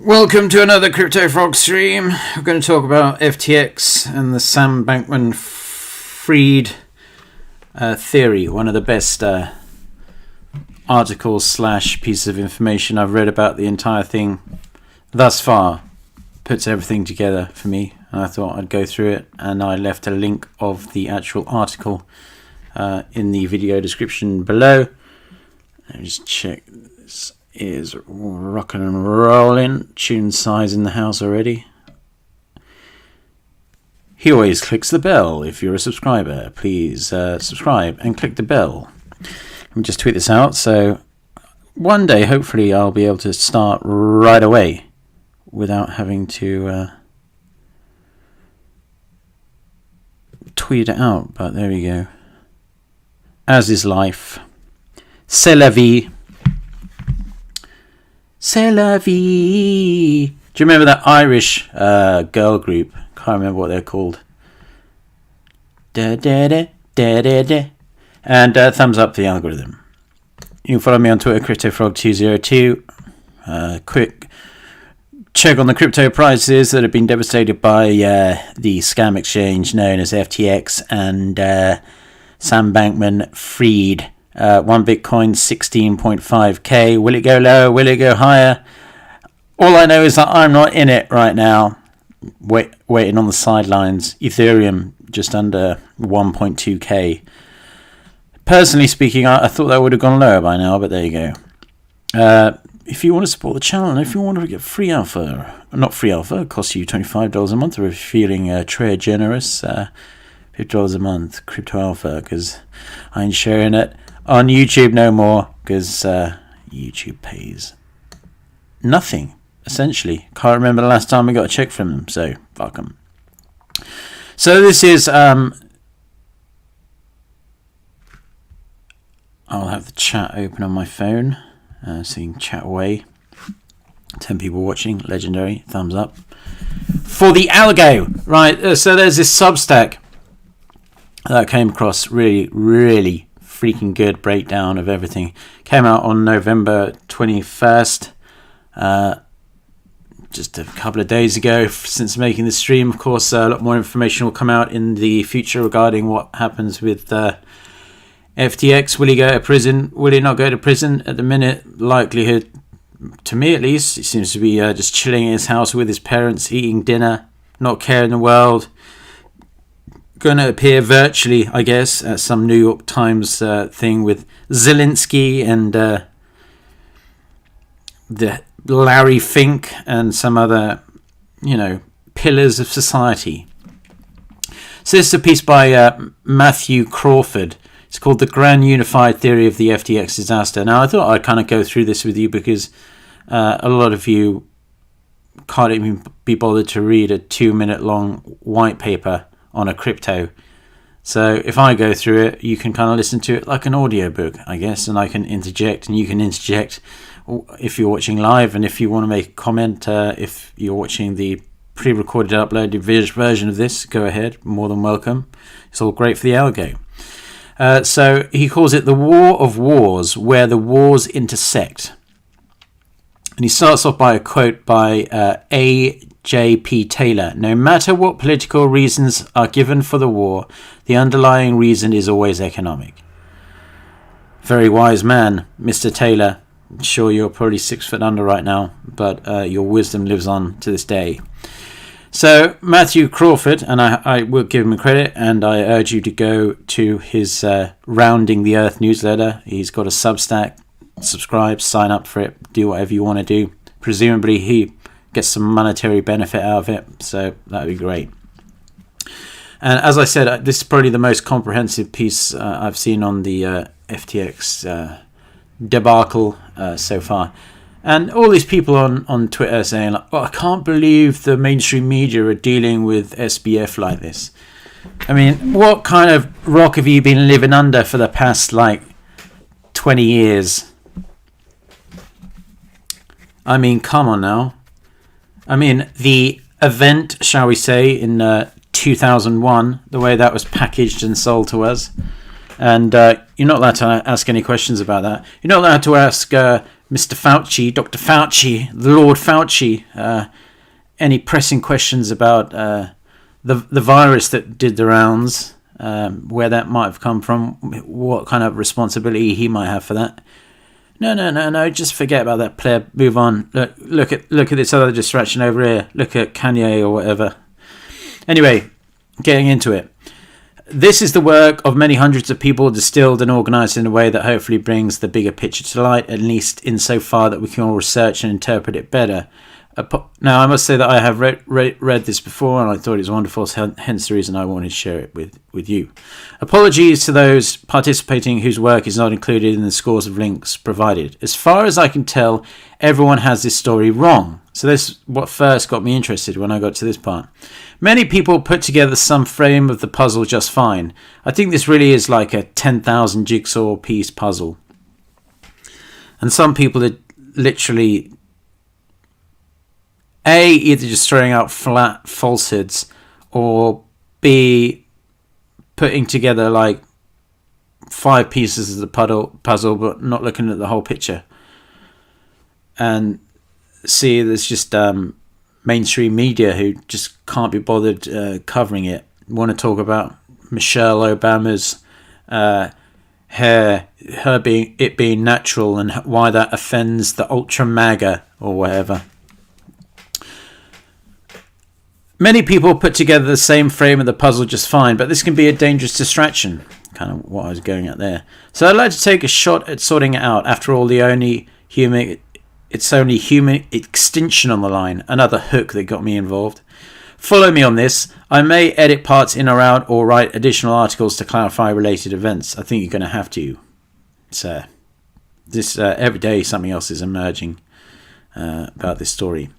Welcome to another Crypto Frog stream. We're going to talk about FTX and the Sam Bankman-Fried theory. One of the best articles / pieces of information I've read about the entire thing thus far. Puts everything together for me, and I thought I'd go through it, and I left a link of the actual article in the video description below. Let me just check. This is rocking and rolling. Tune size in the house already. He always clicks the bell. If you're a subscriber, please subscribe and click the bell. Let me just tweet this out. So one day, hopefully, I'll be able to start right away without having to tweet it out. But there we go. As is life. C'est la vie. C'est la vie. Do you remember that Irish girl group? Can't remember what they're called. Da da da da da da. And thumbs up for the algorithm. You can follow me on Twitter, CryptoFrog202. Quick check on the crypto prices that have been devastated by the scam exchange known as FTX and Sam Bankman-Fried. One Bitcoin, 16.5k. Will it go lower? Will it go higher? All I know is that I'm not in it right now. Waiting on the sidelines. Ethereum just under 1.2k. Personally speaking, I thought that would have gone lower by now, but there you go. If you want to support the channel, and if you want to get free alpha, not free alpha, it costs you $25 a month, or if you're feeling trade generous, $50 a month, crypto alpha, because I ain't sharing it on YouTube no more, because YouTube pays nothing, essentially. Can't remember the last time I got a check from them, so fuck them. So this is, I'll have the chat open on my phone, so you can chat away. 10 people watching, legendary, thumbs up. For the algo, right, so there's this Substack that I came across, really freaking good breakdown of everything. Came out on November 21st, just a couple of days ago since making this stream. Of course, a lot more information will come out in the future regarding what happens with FTX. Will he go to prison? Will he not go to prison? At the minute, likelihood, to me at least, he seems to be just chilling in his house with his parents, eating dinner, not caring the world. Going to appear virtually, I guess, at some New York Times thing with Zelensky and the Larry Fink and some other, pillars of society. So this is a piece by Matthew Crawford. It's called The Grand Unified Theory of the FTX Disaster. Now, I thought I'd kind of go through this with you because a lot of you can't even be bothered to read a 2-minute long white paper on a crypto. So if I go through it, you can kind of listen to it like an audiobook, I guess, and I can interject, and you can interject if you're watching live, and if you want to make a comment, if you're watching the pre-recorded uploaded version of this, go ahead, more than welcome. It's all great for the algo. So he calls it the War of Wars, where the wars intersect. And he starts off by a quote by A.J.P. Taylor. No matter what political reasons are given for the war, the underlying reason is always economic. Very wise man, Mr. Taylor. I'm sure you're probably 6 foot under right now, but your wisdom lives on to this day. So Matthew Crawford, and I will give him credit, and I urge you to go to his Rounding the Earth newsletter. He's got a Substack. Subscribe, sign up for it, do whatever you want to do. Presumably he gets some monetary benefit out of it, so that would be great. And as I said, this is probably the most comprehensive piece I've seen on the FTX debacle so far. And all these people on Twitter saying, like, I can't believe the mainstream media are dealing with SBF like this. I mean, what kind of rock have you been living under for the past, 20 years? I mean, come on now. I mean, the event, shall we say, in 2001, the way that was packaged and sold to us. And you're not allowed to ask any questions about that. You're not allowed to ask Mr. Fauci, Dr. Fauci, the Lord Fauci, any pressing questions about the virus that did the rounds, where that might have come from, what kind of responsibility he might have for that. No, just forget about that, pleb. Move on. Look at this other distraction over here. Look at Kanye or whatever. Anyway, getting into it. This is the work of many hundreds of people distilled and organised in a way that hopefully brings the bigger picture to light, at least insofar that we can all research and interpret it better. Now, I must say that I have read this before and I thought it was wonderful, hence the reason I wanted to share it with you. Apologies to those participating whose work is not included in the scores of links provided. As far as I can tell, everyone has this story wrong. So this is what first got me interested when I got to this part. Many people put together some frame of the puzzle just fine. I think this really is like a 10,000 jigsaw piece puzzle. And some people are literally A, either just throwing out flat falsehoods, or B, putting together like 5 pieces of the puzzle but not looking at the whole picture. And C, there's just mainstream media who just can't be bothered covering it. Want to talk about Michelle Obama's hair, it being natural, and why that offends the ultra MAGA or whatever. Many people put together the same frame of the puzzle just fine, but this can be a dangerous distraction. Kind of what I was going at there. So I'd like to take a shot at sorting it out. After all, it's only human extinction on the line. Another hook that got me involved. Follow me on this. I may edit parts in or out or write additional articles to clarify related events. I think you're going to have to. So this every day something else is emerging about this story.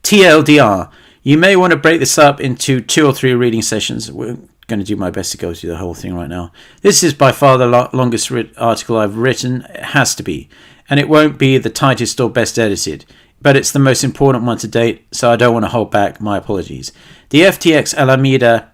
TLDR. You may want to break this up into 2 or 3 reading sessions. We're going to do my best to go through the whole thing right now. This is by far the longest article I've written. It has to be. And it won't be the tightest or best edited. But it's the most important one to date, so I don't want to hold back. My apologies. The FTX Alameda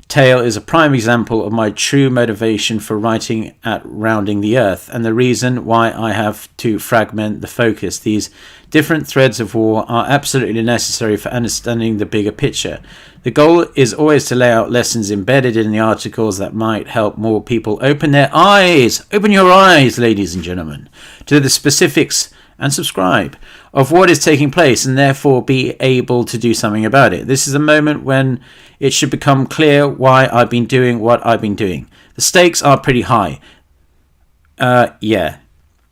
tale is a prime example of my true motivation for writing at Rounding the Earth, and the reason why I have to fragment the focus. These different threads of war are absolutely necessary for understanding the bigger picture. The goal is always to lay out lessons embedded in the articles that might help more people open their eyes. Open your eyes, ladies and gentlemen, to the specifics, and subscribe, of what is taking place, and therefore be able to do something about it. This is a moment when it should become clear why I've been doing what I've been doing. The stakes are pretty high. Yeah,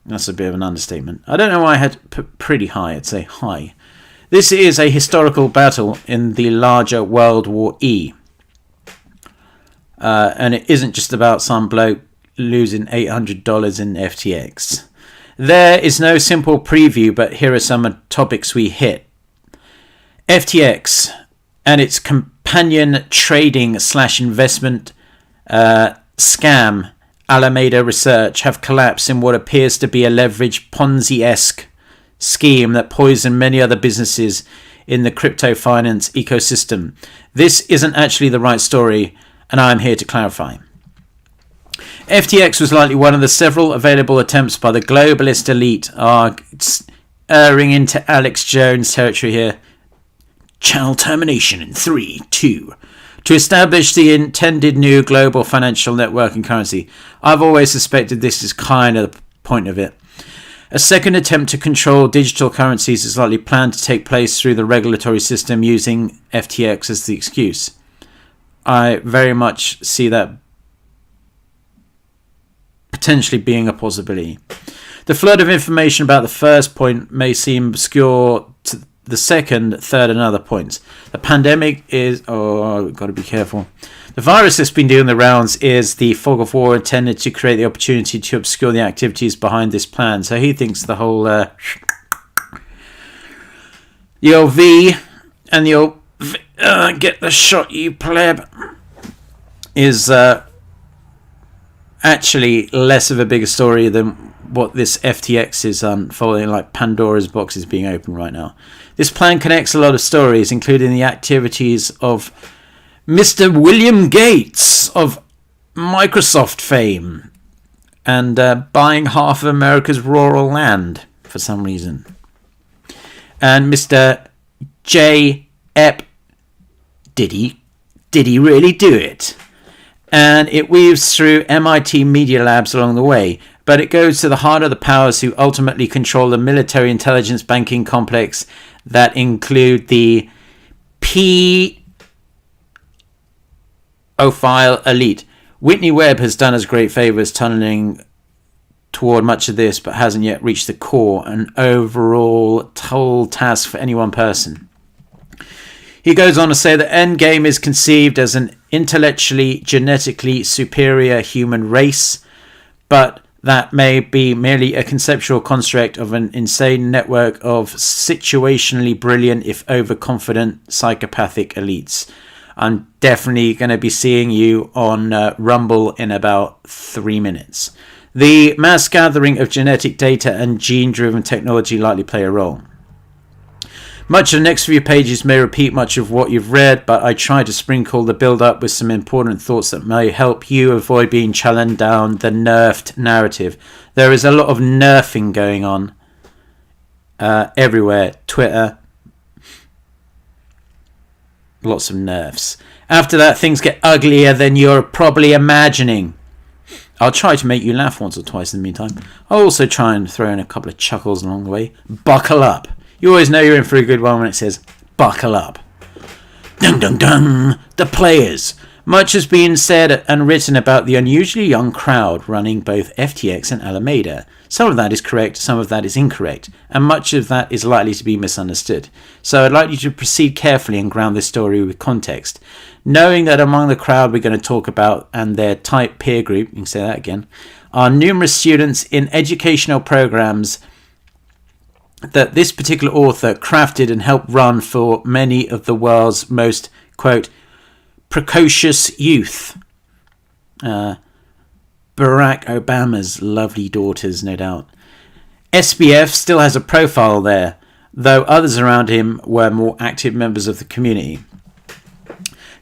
that's a bit of an understatement. I don't know why I had pretty high. I'd say high. This is a historical battle in the larger World War E. And it isn't just about some bloke losing $800 in FTX. There is no simple preview, but here are some topics we hit. FTX and its companion trading / investment scam, Alameda Research, have collapsed in what appears to be a leveraged Ponzi-esque scheme that poisoned many other businesses in the crypto finance ecosystem. This isn't actually the right story, and I'm here to clarify. FTX was likely one of the several available attempts by the globalist elite, erring into Alex Jones territory here. Channel termination in 3, 2. To establish the intended new global financial network and currency. I've always suspected this is kind of the point of it. A second attempt to control digital currencies is likely planned to take place through the regulatory system using FTX as the excuse. I very much see that potentially being a possibility. The flood of information about the first point may seem obscure to the second, third and other points. The pandemic is... Oh, I've got to be careful. The virus that's been doing the rounds is the fog of war intended to create the opportunity to obscure the activities behind this plan. So he thinks the whole... the old V and the old... get the shot, you pleb, is... actually less of a bigger story than what this FTX is unfolding, like Pandora's box is being opened right now. This plan connects a lot of stories, including the activities of Mr. William Gates of Microsoft fame and buying half of America's rural land for some reason. And Mr. J. Ep, did he really do it? And it weaves through MIT Media Labs along the way, but it goes to the heart of the powers who ultimately control the military intelligence banking complex that include the P-ophile elite. Whitney Webb has done us great favours tunneling toward much of this, but hasn't yet reached the core, an overall tall task for any one person. He goes on to say that Endgame is conceived as an intellectually, genetically superior human race, but that may be merely a conceptual construct of an insane network of situationally brilliant, if overconfident, psychopathic elites. I'm definitely going to be seeing you on Rumble in about 3 minutes. The mass gathering of genetic data and gene-driven technology likely play a role. Much of the next few pages may repeat much of what you've read, but I try to sprinkle the build-up with some important thoughts that may help you avoid being challenged down the nerfed narrative. There is a lot of nerfing going on everywhere. Twitter, lots of nerfs. After that, things get uglier than you're probably imagining. I'll try to make you laugh once or twice in the meantime. I'll also try and throw in a couple of chuckles along the way. Buckle up. You always know you're in for a good one when it says, buckle up. Dun dun dun! The players. Much has been said and written about the unusually young crowd running both FTX and Alameda. Some of that is correct, some of that is incorrect, and much of that is likely to be misunderstood. So I'd like you to proceed carefully and ground this story with context. Knowing that among the crowd we're going to talk about and their tight peer group, you can say that again, are numerous students in educational programs that this particular author crafted and helped run for many of the world's most, quote, precocious youth. Barack Obama's lovely daughters, no doubt. SBF still has a profile there, though others around him were more active members of the community.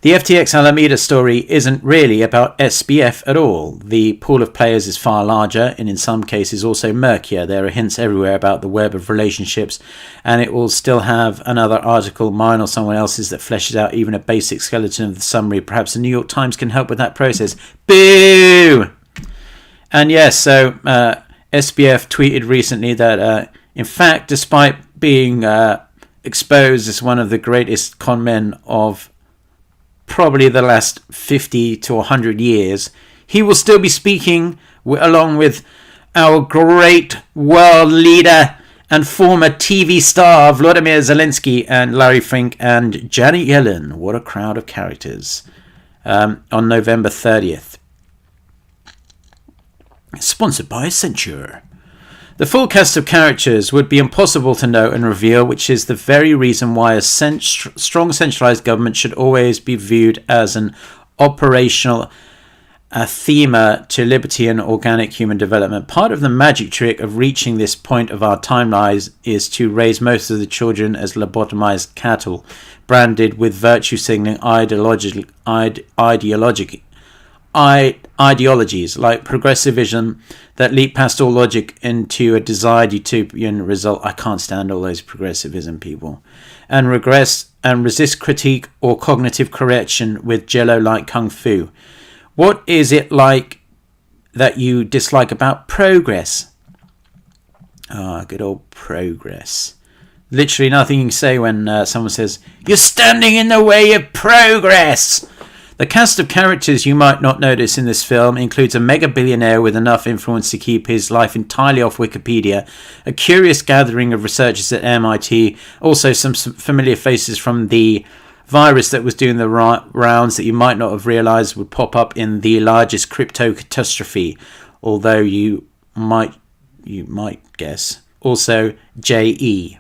The FTX Alameda story isn't really about SBF at all. The pool of players is far larger and in some cases also murkier. There are hints everywhere about the web of relationships, and it will still have another article, mine or someone else's, that fleshes out even a basic skeleton of the summary. Perhaps the New York Times can help with that process. Boo! And yes, so SBF tweeted recently that in fact, despite being exposed as one of the greatest con men of probably the last 50 to 100 years, he will still be speaking along with our great world leader and former TV star Vladimir Zelensky and Larry Fink and Janet Yellen. What a crowd of characters. On November 30th. Sponsored by Censure. The full cast of characters would be impossible to know and reveal, which is the very reason why a strong centralized government should always be viewed as an operational anathema to liberty and organic human development. Part of the magic trick of reaching this point of our timelines is to raise most of the children as lobotomized cattle, branded with virtue signaling ideologies like progressivism that leap past all logic into a desired utopian result. I can't stand all those progressivism people. And regress and resist critique or cognitive correction with jello-like kung fu. What is it like that you dislike about progress? Good old progress. Literally nothing you can say when someone says, "You're standing in the way of progress." The cast of characters you might not notice in this film includes a mega billionaire with enough influence to keep his life entirely off Wikipedia, a curious gathering of researchers at MIT, also some familiar faces from the virus that was doing the rounds that you might not have realized would pop up in the largest crypto catastrophe, although you might guess. Also J.E.,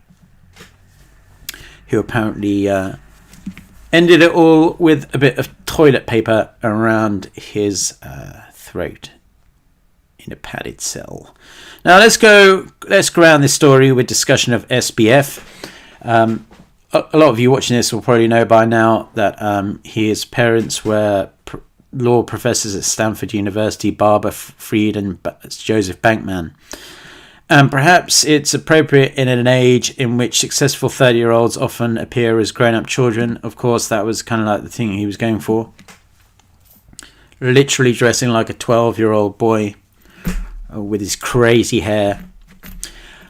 who apparently ended it all with a bit of toilet paper around his throat in a padded cell. Now let's ground this story with discussion of SBF. A lot of you watching this will probably know by now that his parents were law professors at Stanford University, Barbara Fried and Joseph Bankman. And perhaps it's appropriate in an age in which successful 30-year-olds often appear as grown-up children. Of course, that was kind of like the thing he was going for. Literally dressing like a 12-year-old boy with his crazy hair.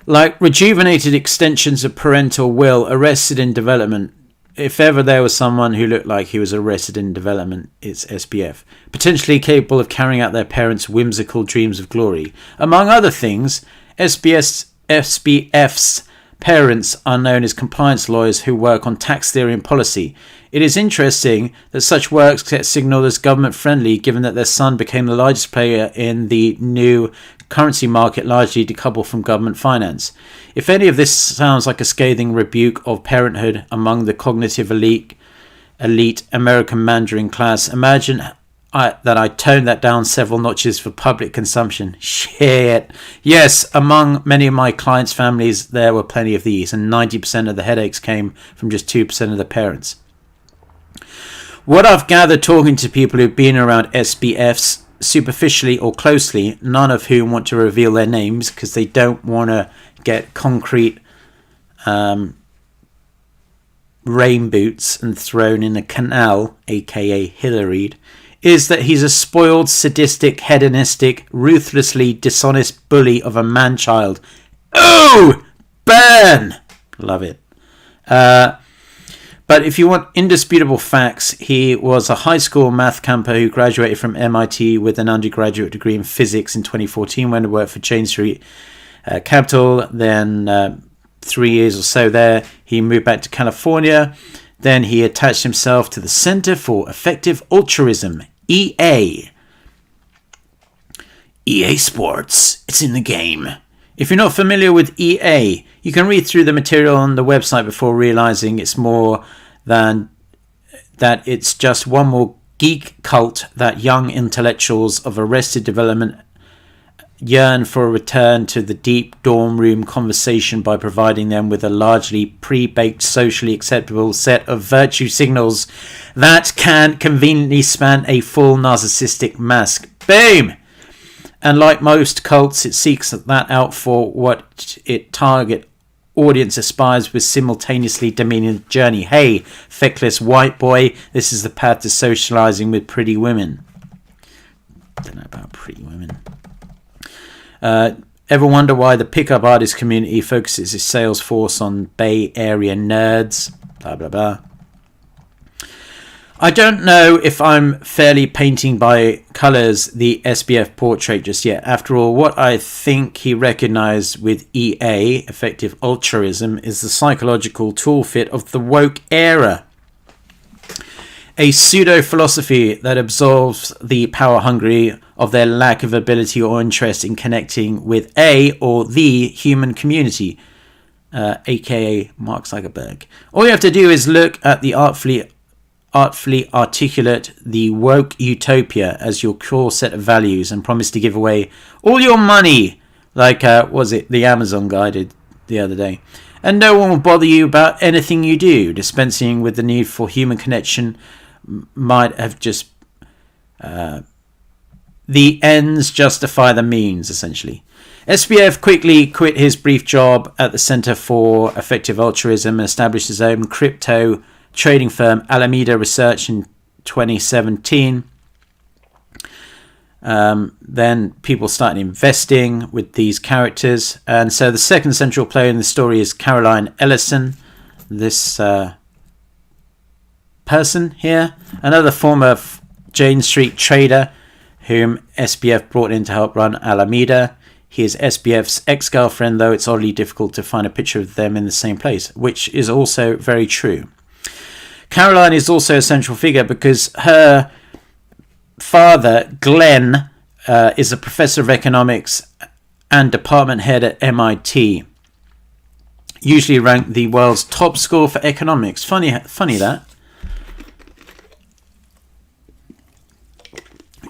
Like rejuvenated extensions of parental will, arrested in development. If ever there was someone who looked like he was arrested in development, it's SBF. Potentially capable of carrying out their parents' whimsical dreams of glory. Among other things, SBF's parents are known as compliance lawyers who work on tax theory and policy. It is interesting that such works get signalled as government-friendly, given that their son became the largest player in the new currency market, largely decoupled from government finance. If any of this sounds like a scathing rebuke of parenthood among the cognitive elite American Mandarin class, imagine that I toned that down several notches for public consumption. Shit. Yes, among many of my clients' families, there were plenty of these, and 90% of the headaches came from just 2% of the parents. What I've gathered talking to people who've been around SBFs superficially or closely, none of whom want to reveal their names because they don't want to get concrete rain boots and thrown in a canal, aka Hillaried, is that he's a spoiled, sadistic, hedonistic, ruthlessly dishonest bully of a man-child. Oh! Burn! Love it. But if you want indisputable facts, he was a high school math camper who graduated from MIT with an undergraduate degree in physics in 2014, went to work for Jane Street Capital. Then 3 years or so there, he moved back to California. Then he attached himself to the Center for Effective Altruism, EA. EA Sports, it's in the game. If you're not familiar with EA, you can read through the material on the website before realizing it's more than that. It's just one more geek cult that young intellectuals of arrested development yearn for a return to the deep dorm room conversation by providing them with a largely pre-baked, socially acceptable set of virtue signals that can conveniently span a full narcissistic mask. Boom! And like most cults, it seeks that out for what its target audience aspires with simultaneously demeaning journey. Hey, feckless white boy, this is the path to socializing with pretty women. Don't know about pretty women. Ever wonder why the pickup artist community focuses its sales force on Bay Area nerds? Blah, blah, blah. I don't know if I'm fairly painting by colours the SBF portrait just yet. After all, what I think he recognised with EA, effective altruism, is the psychological toolkit of the woke era. A pseudo-philosophy that absolves the power-hungry of their lack of ability or interest in connecting with a or the human community, aka Mark Zuckerberg. All you have to do is look at the artfully articulate the woke utopia as your core set of values and promise to give away all your money, like was it the Amazon guy did the other day, and no one will bother you about anything you do. Dispensing with the need for human connection might have just the ends justify the means, essentially. SBF quickly quit his brief job at the Center for Effective Altruism and established his own crypto trading firm, Alameda Research, in 2017. Then people started investing with these characters. And so the second central player in the story is Caroline Ellison, this person here, another former Jane Street trader whom SBF brought in to help run Alameda. He is SBF's ex-girlfriend, though it's oddly difficult to find a picture of them in the same place, which is also very true. Caroline is also a central figure because her father, Glenn, is a professor of economics and department head at MIT. Usually ranked the world's top school for economics. Funny that.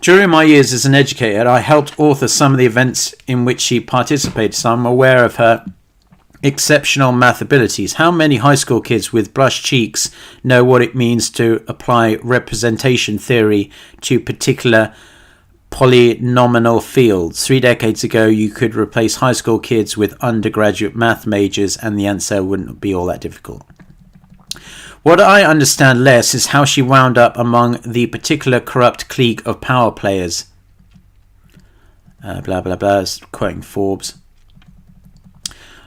During my years as an educator, I helped author some of the events in which she participated, so I'm aware of her exceptional math abilities. How many high school kids with blush cheeks know what it means to apply representation theory to particular polynomial fields? 3 decades ago, you could replace high school kids with undergraduate math majors and the answer wouldn't be all that difficult. What I understand less is how she wound up among the particular corrupt clique of power players. Blah, blah, blah, quoting Forbes.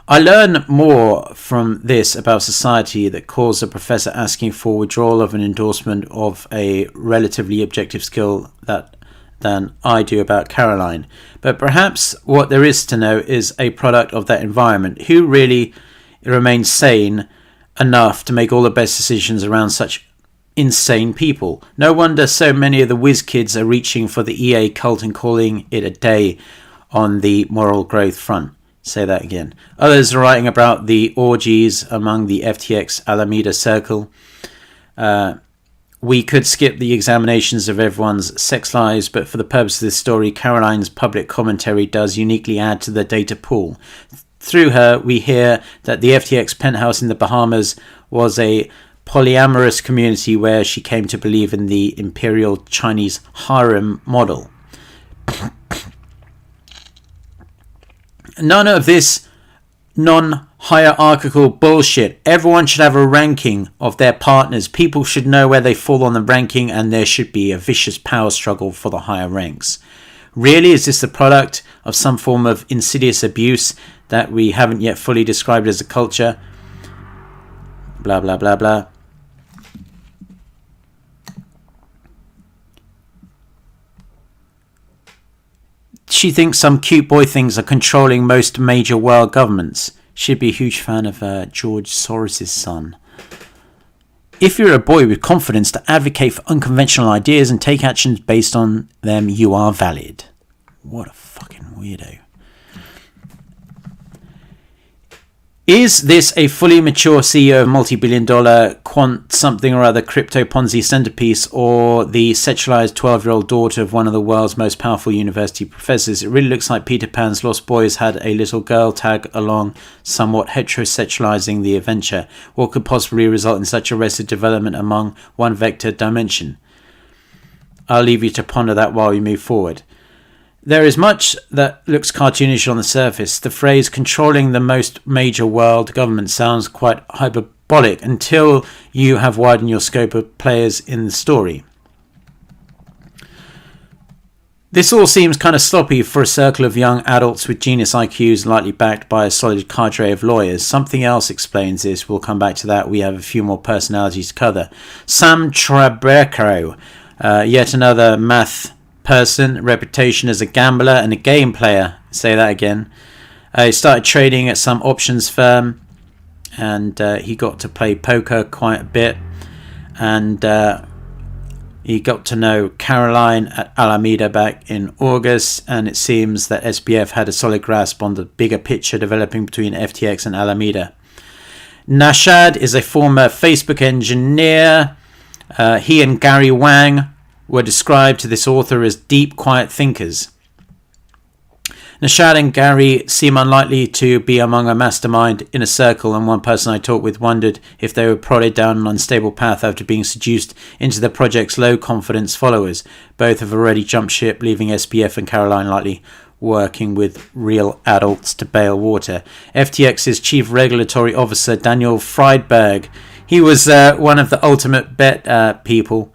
I learn more from this about society that calls a professor asking for withdrawal of an endorsement of a relatively objective skill than I do about Caroline. But perhaps what there is to know is a product of that environment. Who really remains sane enough to make all the best decisions around such insane people? No wonder so many of the whiz kids are reaching for the EA cult and calling it a day on the moral growth front. Say that again. Others are writing about the orgies among the FTX Alameda circle. We could skip the examinations of everyone's sex lives, but for the purpose of this story, Caroline's public commentary does uniquely add to the data pool. Through her, we hear that the FTX penthouse in the Bahamas was a polyamorous community where she came to believe in the imperial Chinese harem model. None of this non-hierarchical bullshit. Everyone should have a ranking of their partners. People should know where they fall on the ranking, and there should be a vicious power struggle for the higher ranks. Really, is this the product of some form of insidious abuse that we haven't yet fully described as a culture? Blah, blah, blah, blah. She thinks some cute boy things are controlling most major world governments. She'd be a huge fan of George Soros' son. If you're a boy with confidence to advocate for unconventional ideas and take actions based on them, you are valid. What a fucking weirdo. Is this a fully mature CEO of multi-billion-dollar quant something or other crypto Ponzi centerpiece, or the sexualized 12-year-old daughter of one of the world's most powerful university professors? It really looks like Peter Pan's Lost Boys had a little girl tag along, somewhat heterosexualizing the adventure. What could possibly result in such arrested development among one vector dimension? I'll leave you to ponder that while we move forward. There is much that looks cartoonish on the surface. The phrase controlling the most major world government sounds quite hyperbolic until you have widened your scope of players in the story. This all seems kind of sloppy for a circle of young adults with genius IQs lightly backed by a solid cadre of lawyers. Something else explains this. We'll come back to that. We have a few more personalities to cover. Sam Trabecco, yet another math person, reputation as a gambler and a game player. Say that again. He started trading at some options firm, and he got to play poker quite a bit, and he got to know Caroline at Alameda back in August, and it seems that SBF had a solid grasp on the bigger picture developing between FTX and Alameda. Nashad is a former Facebook engineer. He and Gary Wang were described to this author as deep, quiet thinkers. Nashad and Gary seem unlikely to be among a mastermind in a circle, and one person I talked with wondered if they were prodded down an unstable path after being seduced into the project's low-confidence followers. Both have already jumped ship, leaving SPF and Caroline likely working with real adults to bail water. FTX's chief regulatory officer, Daniel Friedberg, he was one of the ultimate bet people.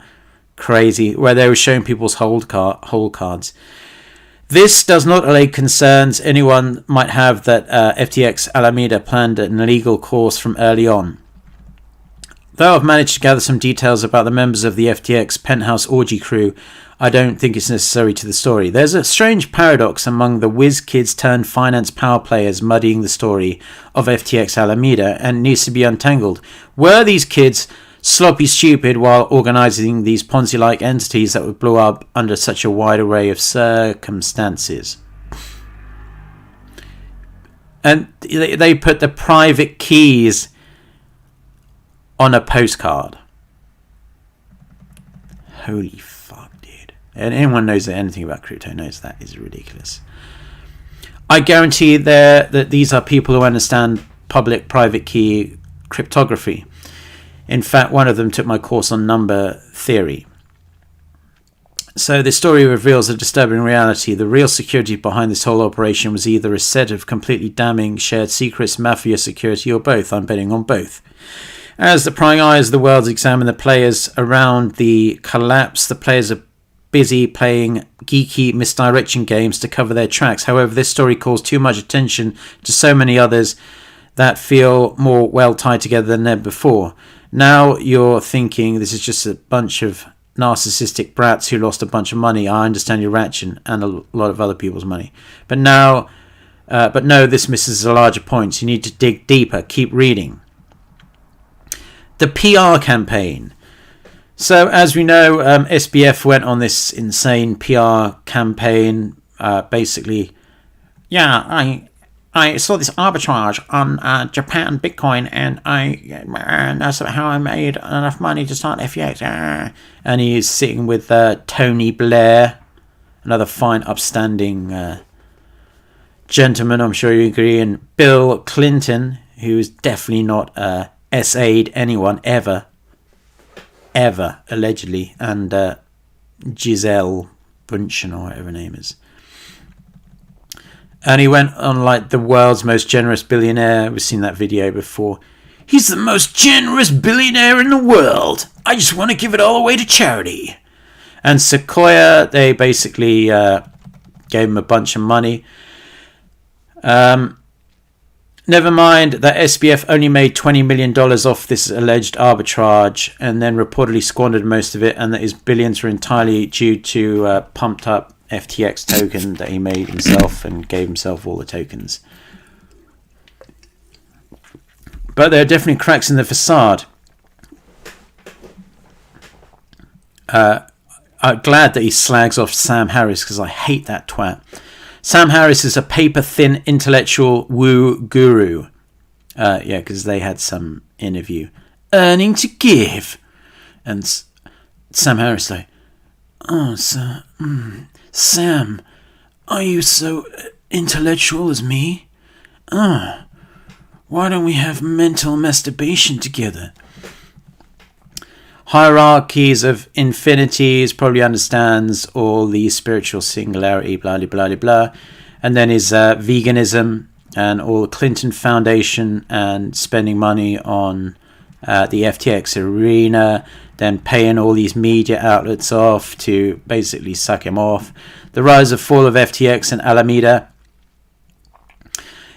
Crazy, where they were showing people's hold cards. This does not allay concerns anyone might have that FTX Alameda planned an illegal course from early on. Though I've managed to gather some details about the members of the FTX penthouse orgy crew, I don't think it's necessary to the story. There's a strange paradox among the whiz kids turned finance power players muddying the story of FTX Alameda, and needs to be untangled. Were these kids sloppy stupid while organising these Ponzi-like entities that would blow up under such a wide array of circumstances? And they put the private keys on a postcard. Holy fuck, dude. And anyone knows anything about crypto knows that is ridiculous. I guarantee that these are people who understand public-private key cryptography. In fact, one of them took my course on number theory. So this story reveals a disturbing reality. The real security behind this whole operation was either a set of completely damning shared secrets, mafia security, or both. I'm betting on both. As the prying eyes of the world examine the players around the collapse, the players are busy playing geeky misdirection games to cover their tracks. However, this story calls too much attention to so many others that feel more well tied together than ever before. Now you're thinking this is just a bunch of narcissistic brats who lost a bunch of money. I understand your reaction and a lot of other people's money. But no, this misses a larger point. You need to dig deeper. Keep reading. The PR campaign. So as we know, SBF went on this insane PR campaign. Basically, I saw this arbitrage on Japan Bitcoin, and that's how I made enough money to start FTX. And he's sitting with Tony Blair, another fine, upstanding gentleman, I'm sure you agree, and Bill Clinton, who's definitely not SA'd anyone ever, allegedly, and Giselle Bundchen, or whatever her name is. And he went on like the world's most generous billionaire. We've seen that video before. He's the most generous billionaire in the world. I just want to give it all away to charity. And Sequoia, they basically gave him a bunch of money. Never mind that SBF only made $20 million off this alleged arbitrage and then reportedly squandered most of it, and that his billions were entirely due to pumped up FTX token that he made himself and gave himself all the tokens. But there are definitely cracks in the facade. I'm glad that he slags off Sam Harris, because I hate that twat. Sam Harris is a paper-thin intellectual woo guru. Because they had some interview. Earning to give. And Sam Harris like, oh, sir, Sam, are you so intellectual as me? Why don't we have mental masturbation together? Hierarchies of infinities, probably understands all the spiritual singularity, blah, blah, blah, blah. And then his veganism and all the Clinton Foundation and spending money on the FTX arena, then paying all these media outlets off to basically suck him off. The rise and fall of FTX and Alameda.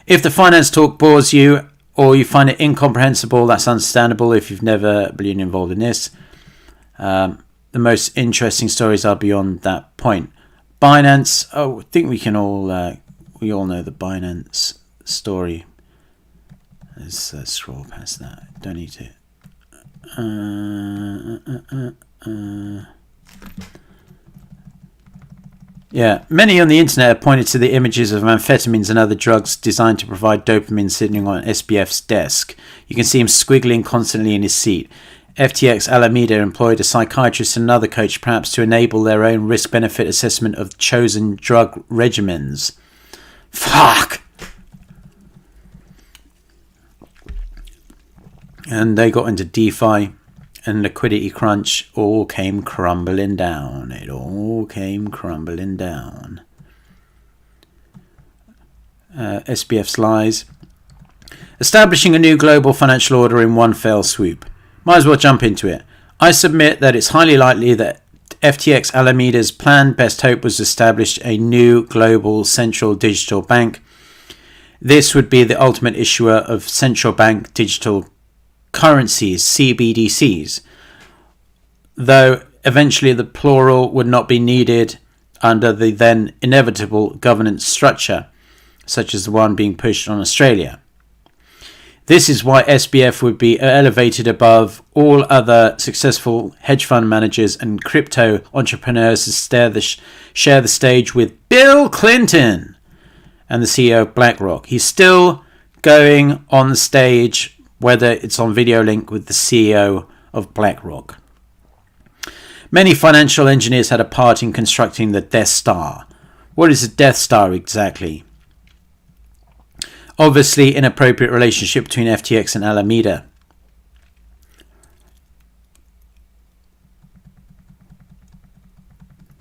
If the finance talk bores you or you find it incomprehensible, that's understandable if you've never been involved in this. The most interesting stories are beyond that point. Binance, I think we all know the Binance story. Let's scroll past that. Don't need to. Many on the internet have pointed to the images of amphetamines and other drugs designed to provide dopamine sitting on SBF's desk. You can see him squiggling constantly in his seat. FTX Alameda employed a psychiatrist and another coach, perhaps to enable their own risk-benefit assessment of chosen drug regimens. Fuck! And they got into DeFi and liquidity crunch. All came crumbling down. It all came crumbling down. SBF's lies. Establishing a new global financial order in one fell swoop. Might as well jump into it. I submit that it's highly likely that FTX Alameda's planned best hope was to establish a new global central digital bank. This would be the ultimate issuer of central bank digital currencies, CBDCs, though eventually the plural would not be needed under the then inevitable governance structure, such as the one being pushed on Australia. This is why SBF would be elevated above all other successful hedge fund managers and crypto entrepreneurs to share the stage with Bill Clinton and the CEO of BlackRock. He's still going on the stage, whether it's on video link with the CEO of BlackRock. Many financial engineers had a part in constructing the Death Star. What is a Death Star exactly? Obviously, inappropriate relationship between FTX and Alameda.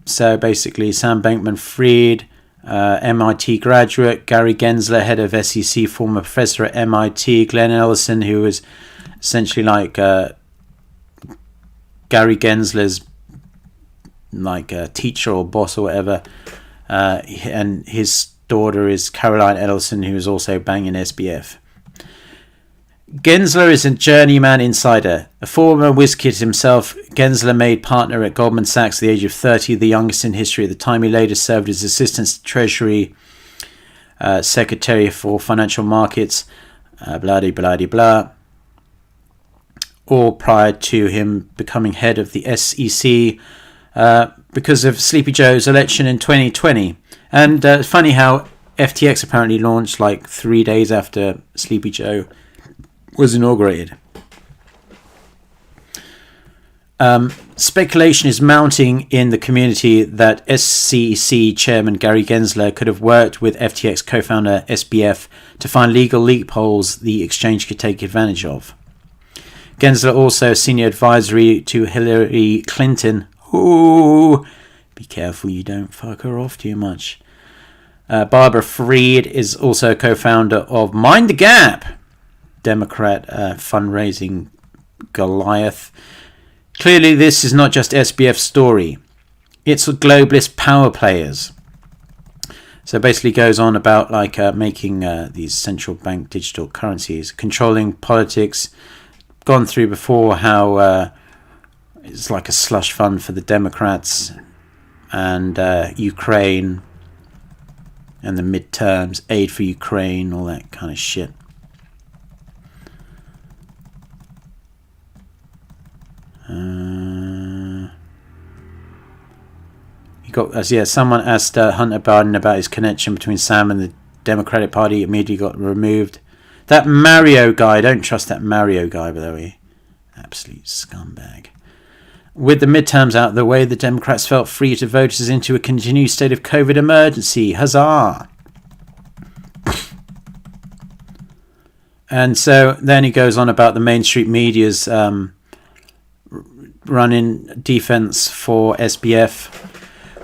So basically, Sam Bankman-Fried, MIT graduate, Gary Gensler, head of SEC, former professor at MIT, Glenn Ellison, who was essentially like Gary Gensler's like a teacher or boss or whatever, and his daughter is Caroline Ellison, who is also banging SBF. Gensler is a journeyman insider. A former WizKid himself, Gensler made partner at Goldman Sachs at the age of 30, the youngest in history. At the time, he later served as Assistant Treasury Secretary for Financial Markets, blah. All prior to him becoming head of the SEC because of Sleepy Joe's election in 2020. And it's funny how FTX apparently launched like 3 days after Sleepy Joe was inaugurated. Speculation is mounting in the community that SEC Chairman Gary Gensler could have worked with FTX co-founder SBF to find legal loopholes the exchange could take advantage of. Gensler also senior advisory to Hillary Clinton. Ooh, be careful you don't fuck her off too much. Barbara Fried is also co-founder of Mind the Gap, Democrat fundraising Goliath. Clearly, this is not just SBF's story. It's globalist power players. So basically goes on about like making these central bank digital currencies, controlling politics. Gone through before how it's like a slush fund for the Democrats and Ukraine and the midterms, aid for Ukraine, all that kind of shit. Someone asked Hunter Biden about his connection between Sam and the Democratic Party. Immediately got removed. That Mario guy, don't trust that Mario guy, by the way. Absolute scumbag. With the midterms out of the way, the Democrats felt free to vote us into a continued state of COVID emergency. Huzzah! And so then he goes on about the mainstream media's running defense for SBF.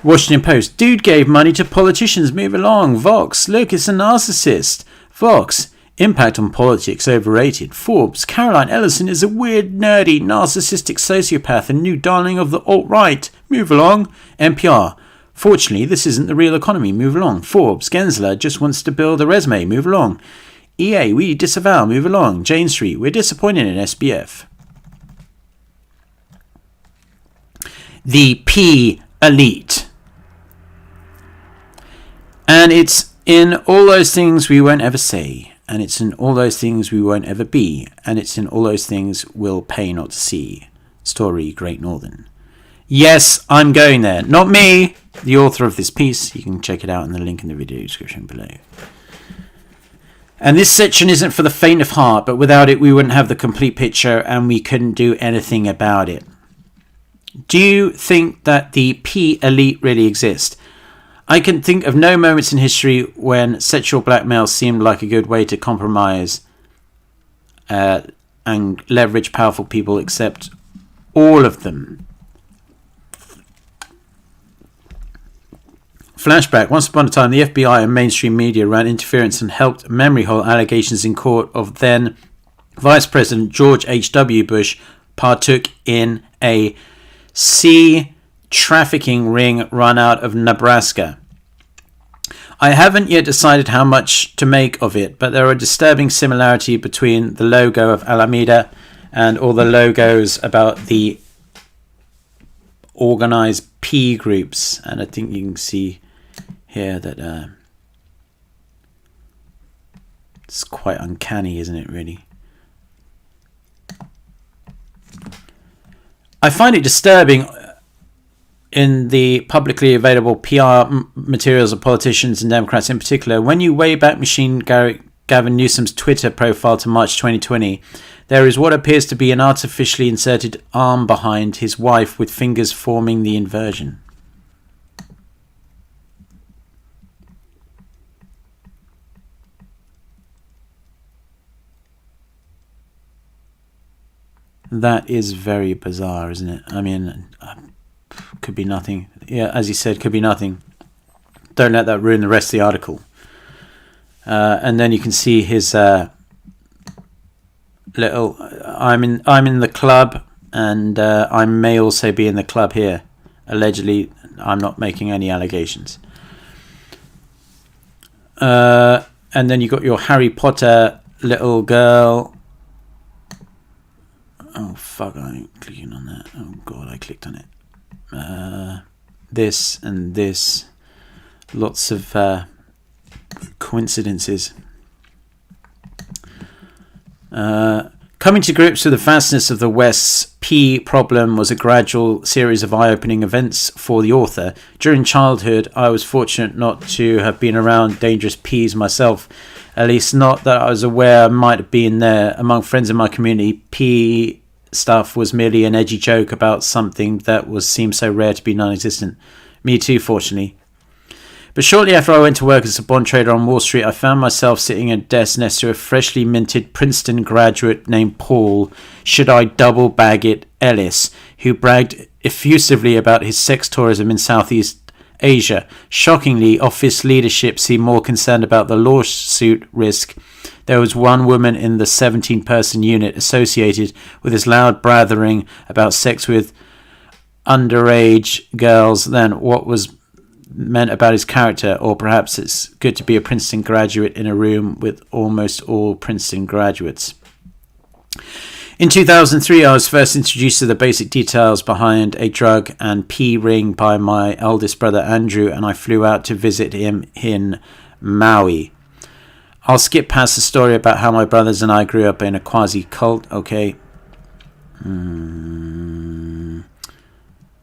Washington Post. Dude gave money to politicians. Move along. Vox. Look, it's a narcissist. Vox. Impact on politics overrated. Forbes. Caroline Ellison is a weird, nerdy, narcissistic sociopath and new darling of the alt-right. Move along. NPR. Fortunately, this isn't the real economy. Move along. Forbes. Gensler just wants to build a resume. Move along. EA. We disavow. Move along. Jane Street. We're disappointed in SBF. The P elite. And it's in all those things we won't ever say. And it's in all those things we won't ever be. And it's in all those things we'll pay not to see. Story Great Northern. Yes, I'm going there. Not me, the author of this piece. You can check it out in the link in the video description below. And this section isn't for the faint of heart, but without it we wouldn't have the complete picture and we couldn't do anything about it. Do you think that the P elite really exist? I can think of no moments in history when sexual blackmail seemed like a good way to compromise and leverage powerful people, except all of them. Flashback. Once upon a time, the FBI and mainstream media ran interference and helped memory hole allegations in court of then Vice President George H.W. Bush partook in a sea trafficking ring run out of Nebraska. I haven't yet decided how much to make of it, but there are disturbing similarity between the logo of Alameda and all the logos about the organized P groups. And I think you can see here that it's quite uncanny, isn't it, really? I find it disturbing in the publicly available PR materials of politicians and Democrats in particular. When you way back machine Gavin Newsom's Twitter profile to March 2020, there is what appears to be an artificially inserted arm behind his wife with fingers forming the inversion. That is very bizarre, isn't it? I mean, could be nothing. Yeah, as you said, could be nothing. Don't let that ruin the rest of the article. And then you can see his little. I'm in the club, and I may also be in the club here. Allegedly, I'm not making any allegations. And then you got your Harry Potter little girl. Oh fuck! I'm clicking on that. Oh god, I clicked on it. This and this. Lots of coincidences. Coming to grips with the vastness of the West's P problem was a gradual series of eye-opening events for the author. During childhood, I was fortunate not to have been around dangerous Ps myself, at least not that I was aware I might have been there. Among friends in my community, P stuff was merely an edgy joke about something that seemed so rare to be non-existent. Me too, fortunately. But shortly after I went to work as a bond trader on Wall Street, I found myself sitting at a desk next to a freshly minted Princeton graduate named Paul, should I double bag it, Ellis, who bragged effusively about his sex tourism in Southeast Asia. Shockingly, office leadership seemed more concerned about the lawsuit risk. There was one woman in the 17-person unit associated with his loud blathering about sex with underage girls than what was meant about his character, or perhaps it's good to be a Princeton graduate in a room with almost all Princeton graduates. In 2003, I was first introduced to the basic details behind a drug and P ring by my eldest brother Andrew, and I flew out to visit him in Maui. I'll skip past the story about how my brothers and I grew up in a quasi-cult. Okay.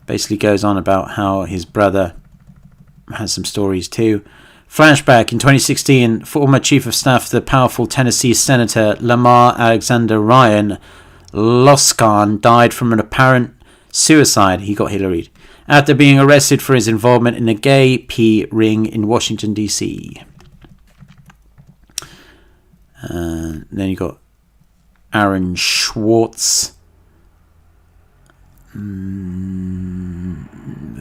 Basically goes on about how his brother has some stories too. Flashback. In 2016, former Chief of Staff to the powerful Tennessee Senator Lamar Alexander Ryan Loscan died from an apparent suicide. He got Hillaried after being arrested for his involvement in a gay P ring in Washington, D.C. Then you got Aaron Schwartz.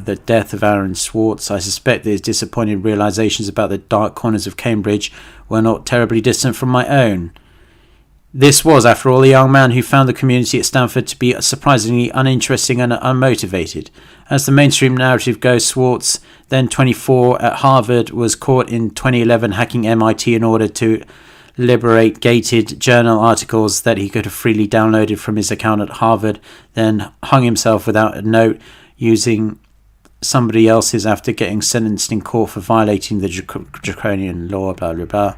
The death of Aaron Schwartz. I suspect that his disappointed realizations about the dark corners of Cambridge were not terribly distant from my own. This was, after all, a young man who found the community at Stanford to be surprisingly uninteresting and unmotivated. As the mainstream narrative goes, Schwartz, then 24 at Harvard, was caught in 2011 hacking MIT in order to liberate gated journal articles that he could have freely downloaded from his account at Harvard, then hung himself without a note using somebody else's after getting sentenced in court for violating the draconian law, blah blah blah.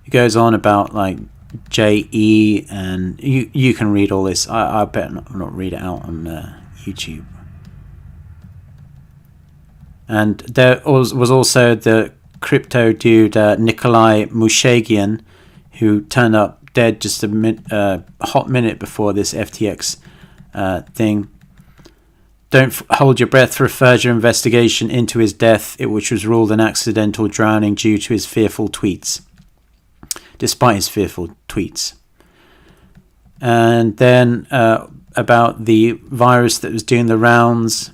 He goes on about like JE, and you can read all this. I better not read it out on YouTube. And there was also the crypto dude Nikolai Mushegian, who turned up dead just a hot minute before this FTX thing. Don't hold your breath for a further investigation into his death, which was ruled an accidental drowning due to his fearful tweets. Despite his fearful tweets. And then about the virus that was doing the rounds.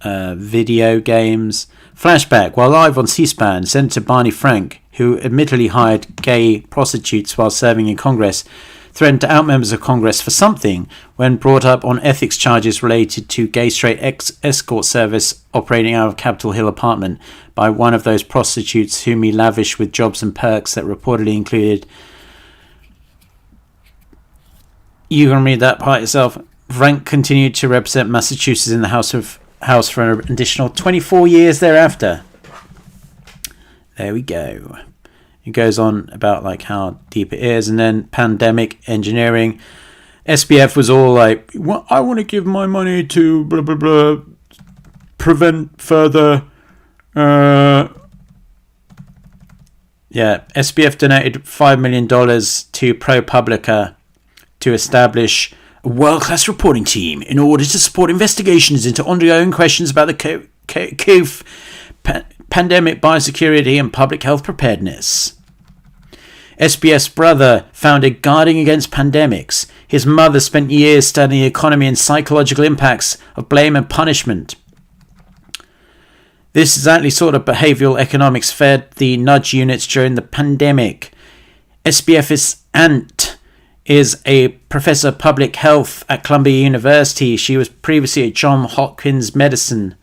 Video games. Flashback. While live on C-SPAN, Senator Barney Frank, who admittedly hired gay prostitutes while serving in Congress, threatened to out members of Congress for something when brought up on ethics charges related to gay straight escort service operating out of Capitol Hill apartment by one of those prostitutes whom he lavished with jobs and perks that reportedly included... You can read that part yourself. Frank continued to represent Massachusetts in the House for an additional 24 years thereafter. There we go. It goes on about like how deep it is, and then pandemic engineering. SBF was all like, well, I want to give my money to blah blah blah, prevent further. SBF donated $5 million to ProPublica to establish a world-class reporting team in order to support investigations into ongoing questions about the pandemic biosecurity and public health preparedness. SBF's brother founded Guarding Against Pandemics. His mother spent years studying the economy and psychological impacts of blame and punishment. This exactly sort of behavioral economics fed the nudge units during the pandemic. SBF's aunt is a professor of public health at Columbia University. She was previously at Johns Hopkins Medicine,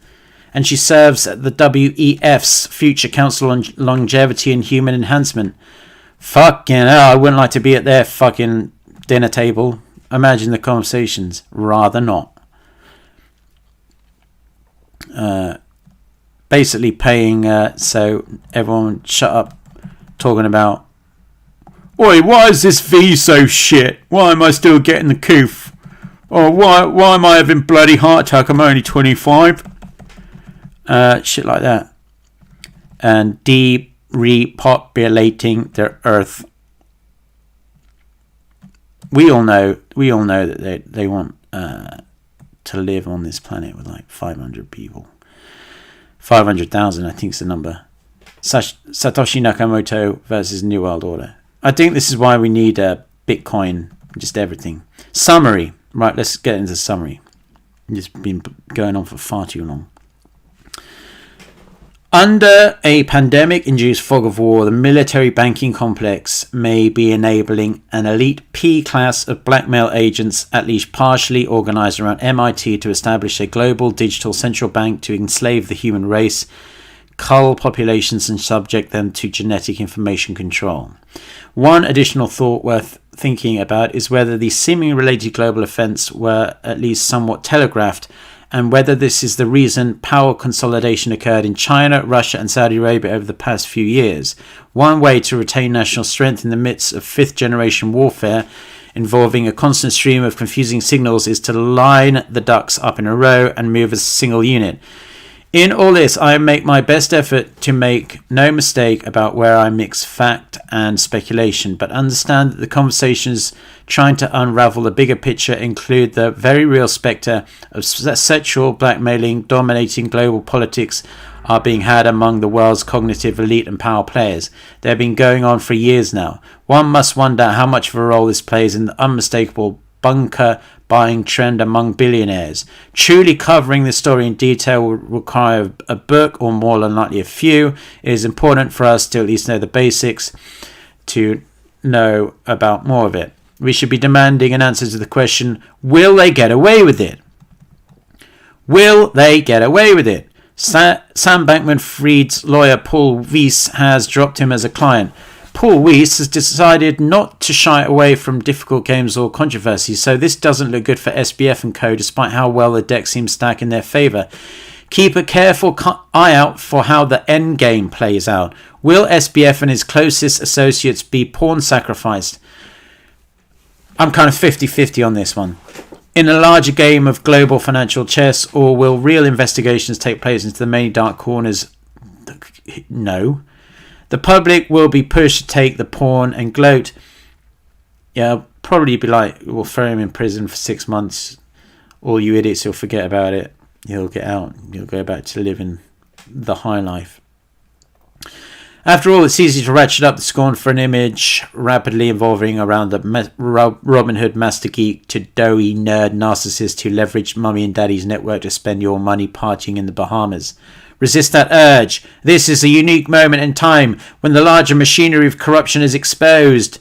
and she serves at the WEF's Future Council on Longevity and Human Enhancement. Fucking hell, I wouldn't like to be at their fucking dinner table. Imagine the conversations. Rather not. Basically paying so everyone shut up talking about, oi, why is this V so shit? Why am I still getting the coof? Or why am I having bloody heart attack? I'm only 25. Shit like that. And repopulating the earth. We all know that they want to live on this planet with like 500 people. 500,000, I think is the number. Satoshi Nakamoto versus New World Order. I think this is why we need Bitcoin, just everything. Summary. Right, let's get into the summary. It's been going on for far too long. Under a pandemic-induced fog of war, the military banking complex may be enabling an elite P-class of blackmail agents, at least partially organized around MIT, to establish a global digital central bank to enslave the human race, cull populations and subject them to genetic information control. One additional thought worth thinking about is whether the seemingly related global events were at least somewhat telegraphed, and whether this is the reason power consolidation occurred in China, Russia and Saudi Arabia over the past few years. One way to retain national strength in the midst of fifth-generation warfare involving a constant stream of confusing signals is to line the ducks up in a row and move as a single unit. In all this, I make my best effort to make no mistake about where I mix fact and speculation, but understand that the conversations trying to unravel the bigger picture include the very real spectre of sexual blackmailing dominating global politics are being had among the world's cognitive elite and power players. They've been going on for years now. One must wonder how much of a role this plays in the unmistakable bunker buying trend among billionaires. Truly covering this story in detail would require a book, or more than likely a few. It is important for us to at least know the basics to know about more of it. We should be demanding an answer to the question, will they get away with it? Will they get away with it? Sam Bankman-Fried's lawyer Paul Weiss has dropped him as a client. Paul Weiss has decided not to shy away from difficult games or controversies, so this doesn't look good for SBF and co, despite how well the deck seems stacked in their favour. Keep a careful eye out for how the end game plays out. Will SBF and his closest associates be pawn sacrificed? I'm kind of 50-50 on this one. In a larger game of global financial chess, or will real investigations take place into the many dark corners? No. The public will be pushed to take the pawn and gloat. Yeah, probably be like, we'll throw him in prison for 6 months. All you idiots will forget about it. He'll get out. He'll go back to living the high life. After all, it's easy to ratchet up the scorn for an image rapidly evolving around the Robin Hood master geek to doughy nerd narcissist who leveraged mummy and daddy's network to spend your money partying in the Bahamas. Resist that urge. This is a unique moment in time when the larger machinery of corruption is exposed.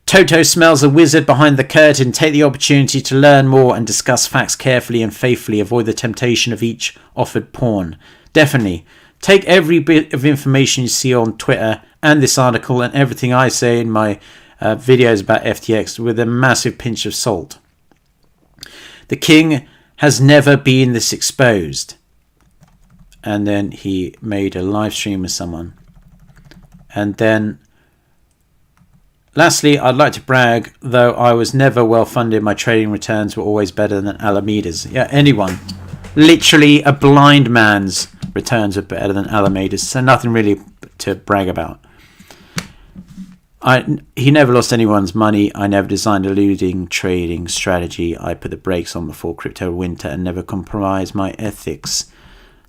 Toto smells a wizard behind the curtain. Take the opportunity to learn more and discuss facts carefully and faithfully. Avoid the temptation of each offered pawn. Definitely. Take every bit of information you see on Twitter and this article and everything I say in my videos about FTX with a massive pinch of salt. The king has never been this exposed. And then he made a live stream with someone. And then, lastly, I'd like to brag, though I was never well funded, my trading returns were always better than Alameda's. Yeah, anyone. Literally a blind man's returns are better than Alameda's. So nothing really to brag about. He never lost anyone's money. I never designed a losing trading strategy. I put the brakes on before crypto winter and never compromised my ethics.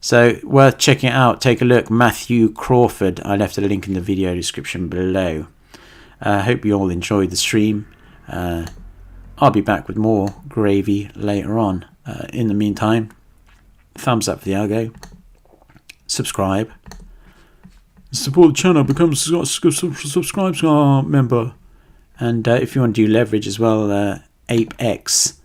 So worth checking it out. Take a look. Matthew Crawford. I left a link in the video description below. I hope you all enjoyed the stream. I'll be back with more gravy later on. In the meantime, thumbs up for the algo. Subscribe. Support the channel. Become a subscribe member. And if you want to do leverage as well, ApeX.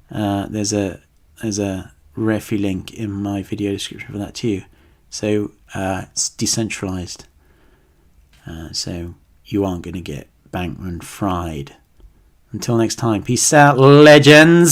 There's a referee link in my video description for that too. So it's decentralized. So you aren't going to get Bankman-Fried. Until next time, peace out, legends.